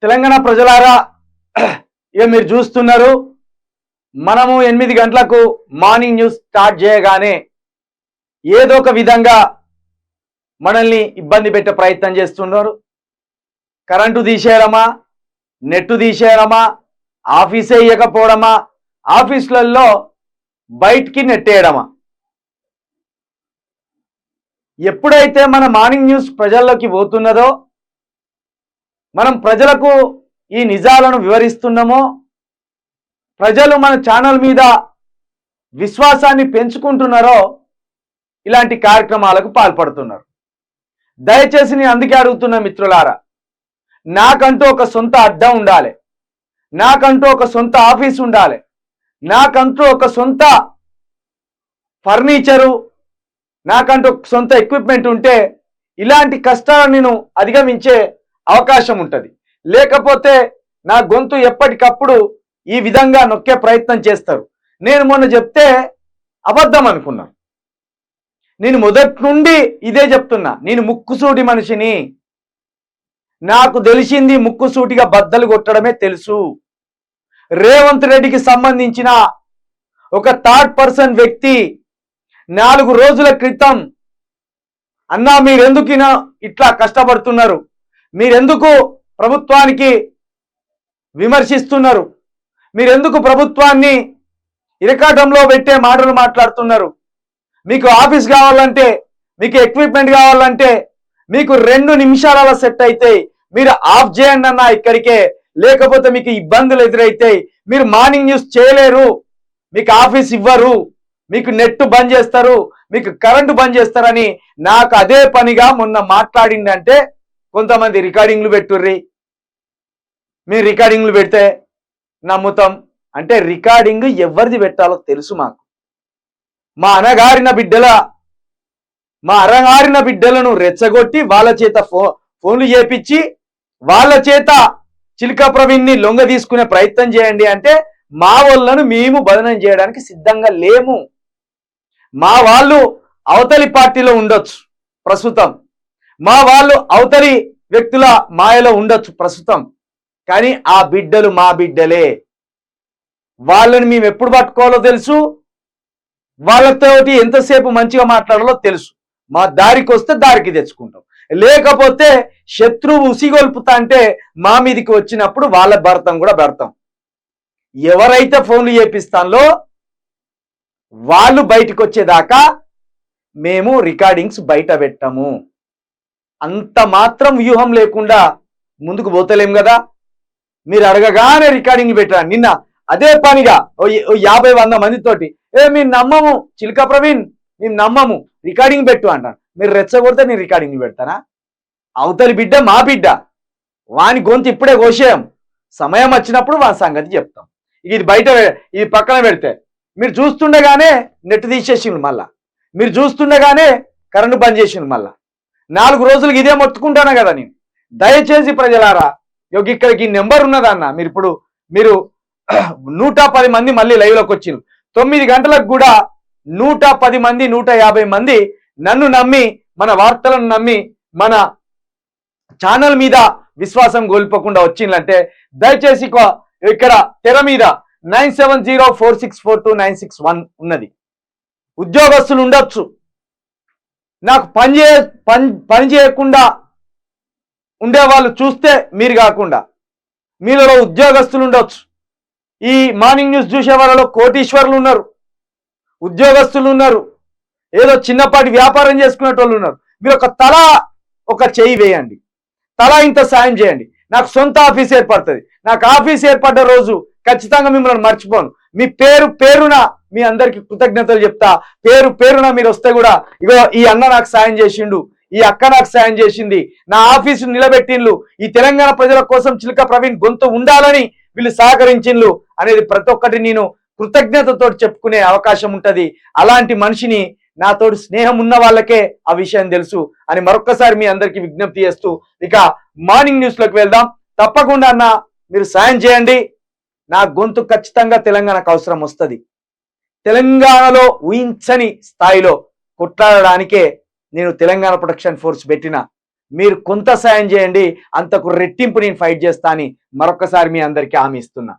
తెలంగాణ ప్రజలారా, ఇక మీరు చూస్తున్నారు, మనము 8 గంటలకు మార్నింగ్ న్యూస్ స్టార్ట్ చేయగానే ఏదో ఒక విధంగా మనల్ని ఇబ్బంది పెట్టే ప్రయత్నం చేస్తున్నారు. కరెంటు తీసేయడమా, నెట్ తీసేయడమా, ఆఫీసే ఇవ్వకపోవడమా, ఆఫీసులలో బయటికి నెట్టేయడమా. ఎప్పుడైతే మన మార్నింగ్ న్యూస్ ప్రజల్లోకి పోతున్నదో, మనం ప్రజలకు ఈ నిజాలను వివరిస్తున్నామో, ప్రజలు మన ఛానల్ మీద విశ్వాసాన్ని పెంచుకుంటున్నారో, ఇలాంటి కార్యక్రమాలకు పాల్పడుతున్నారు. దయచేసి నేను అందుకే అడుగుతున్న మిత్రులారా, నాకంటూ ఒక సొంత అడ్డా ఉండాలి, నాకంటూ ఒక సొంత ఆఫీస్ ఉండాలి, నాకంటూ ఒక సొంత ఫర్నిచరు, నాకంటూ ఒక సొంత ఎక్విప్మెంట్ ఉంటే ఇలాంటి కష్టాలను నేను అధిగమించే అవకాశం ఉంటుంది. లేకపోతే నా గొంతు ఎప్పటికప్పుడు ఈ విధంగా నొక్కే ప్రయత్నం చేస్తారు. నేను మొన్న చెప్తే అబద్ధం అనుకున్నాను. నేను మొదటి నుండి ఇదే చెప్తున్నా, నేను ముక్కుసూటి మనిషిని, నాకు తెలిసింది ముక్కుసూటిగా బద్దలు కొట్టడమే తెలుసు. రేవంత్ రెడ్డికి సంబంధించిన ఒక థర్డ్ పర్సన్ వ్యక్తి 4 రోజుల క్రితం, అన్నా మీరెందుకు ఇట్లా కష్టపడుతున్నారు, మీరెందుకు ప్రభుత్వానికి విమర్శిస్తున్నారు, మీరెందుకు ప్రభుత్వాన్ని ఇరకాటంలో పెట్టే మాటలు మాట్లాడుతున్నారు, మీకు ఆఫీస్ కావాలంటే, మీకు ఎక్విప్మెంట్ కావాలంటే మీకు 2 నిమిషాల సెట్ అయితే మీరు ఆఫ్ చేయండి అన్న ఇక్కడికే, లేకపోతే మీకు ఇబ్బందులు ఎదురైతాయి, మీరు మార్నింగ్ న్యూస్ చేయలేరు, మీకు ఆఫీస్ ఇవ్వరు, మీకు నెట్ బంద్ చేస్తారు, మీకు కరెంటు బంద్ చేస్తారని నాకు అదే పనిగా మొన్న మాట్లాడిందంటే కొంతమంది రికార్డింగ్లు పెట్టుర్రి, మీరు రికార్డింగ్లు పెడితే నమ్ముతాం అంటే రికార్డింగ్ ఎవరిది పెట్టాలో తెలుసు మాకు. మా అరగారిన బిడ్డలను రెచ్చగొట్టి వాళ్ళ చేత ఫోన్లు చేపించి వాళ్ళ చేత చిలుక ప్రవీణ్ని లొంగ తీసుకునే ప్రయత్నం చేయండి అంటే మా వాళ్ళను మేము బదనం చేయడానికి సిద్ధంగా లేము. మా వాళ్ళు అవతలి పార్టీలో ఉండొచ్చు ప్రస్తుతం, మా వాళ్ళు అవతలి వ్యక్తుల మాయలో ఉండొచ్చు ప్రస్తుతం, కానీ ఆ బిడ్డలు మా బిడ్డలే. వాళ్ళని మేము ఎప్పుడు పట్టుకోవాలో తెలుసు, వాళ్ళతోటి ఎంతసేపు మంచిగా మాట్లాడాలో తెలుసు. మా దారికి వస్తే దారికి తెచ్చుకుంటాం, లేకపోతే శత్రువు ఉసిగొల్పుతా అంటే మా మీదికి వచ్చినప్పుడు వాళ్ళ భర్తం కూడా పెడతాం. ఎవరైతే ఫోన్లు చేపిస్తానో వాళ్ళు బయటకు వచ్చేదాకా మేము రికార్డింగ్స్ బయట పెట్టము. అంత మాత్రం వ్యూహం లేకుండా ముందుకు పోతలేం కదా. మీరు అడగగానే రికార్డింగ్ పెట్టరా, నిన్న అదే పనిగా 50-100 మందితోటి మేము నమ్మము చిలుక ప్రవీణ్, మేము నమ్మము, రికార్డింగ్ పెట్టు అంటాను. మీరు రెచ్చగొడితే నేను రికార్డింగ్ పెడతానా? అవతలి బిడ్డ మా బిడ్డ, వాని గొంతు ఇప్పుడే కోసేయం, సమయం వచ్చినప్పుడు వాని సంగతి చెప్తాం. ఇది బయట, ఇది పక్కన పెడితే మీరు చూస్తుండగానే నెట్ తీసేసిండు, మళ్ళా మీరు చూస్తుండగానే కరెంటు బంద్ చేసిండు, మళ్ళా 4 రోజులకి ఇదే మొత్తుకుంటాను కదా నేను. దయచేసి ప్రజలారా, ఇక్కడికి నెంబర్ ఉన్నదన్న, మీరు 110 మంది మళ్ళీ లైవ్లోకి వచ్చిండ్రు. 9 గంటలకు కూడా 110 మంది 150 మంది నన్ను నమ్మి, మన వార్తలను నమ్మి, మన ఛానల్ మీద విశ్వాసం కోల్పోకుండా వచ్చిందంటే దయచేసి ఇక్కడ తెర మీద 9704642961 ఉన్నది. ఉద్యోగస్తులు ఉండొచ్చు, నాకు పని చేయకుండా ఉండేవాళ్ళు చూస్తే మీరు కాకుండా మీలో ఉద్యోగస్తులు ఉండొచ్చు. ఈ మార్నింగ్ న్యూస్ చూసే వాళ్ళలో కోటీశ్వరులు ఉన్నారు, ఉద్యోగస్తులు ఉన్నారు, ఏదో చిన్నపాటి వ్యాపారం చేసుకునేటోళ్ళు ఉన్నారు. మీరు ఒక చెయ్యి వేయండి, తలా ఇంత సాయం చేయండి. నాకు సొంత ఆఫీస్ ఏర్పడుతుంది, నాకు ఆఫీస్ ఏర్పడ్డ రోజు ఖచ్చితంగా మిమ్మల్ని మర్చిపోను. మీ పేరున మీ అందరికి కృతజ్ఞతలు చెప్తా. పేరున మీరు వస్తే కూడా, ఇగో ఈ అన్న నాకు సాయం చేసిండు, ఈ అక్క నాకు సాయం చేసింది, నా ఆఫీసు నిలబెట్టిండ్లు, ఈ తెలంగాణ ప్రజల కోసం చిలుక ప్రవీణ్ గొంతు ఉండాలని వీళ్ళు సహకరించిండ్లు అనేది ప్రతి ఒక్కటి నేను కృతజ్ఞతతో చెప్పుకునే అవకాశం ఉంటది. అలాంటి మనిషిని, నాతోటి స్నేహం ఉన్న వాళ్ళకే ఆ విషయం తెలుసు అని మరొక్కసారి మీ అందరికీ విజ్ఞప్తి చేస్తూ ఇక మార్నింగ్ న్యూస్ లోకి వెళ్దాం. తప్పకుండా అన్న మీరు సాయం చేయండి. నా గొంతు ఖచ్చితంగా తెలంగాణకు అవసరం వస్తుంది. తెలంగాణలో ఊహించని స్థాయిలో కొట్లాడడానికే నేను తెలంగాణ ప్రొటెక్షన్ ఫోర్స్ పెట్టిన. మీరు కొంత సాయం చేయండి, అంతకు రెట్టింపు నేను ఫైట్ చేస్తా అని మరొకసారి మీ అందరికీ హామీ ఇస్తున్నా.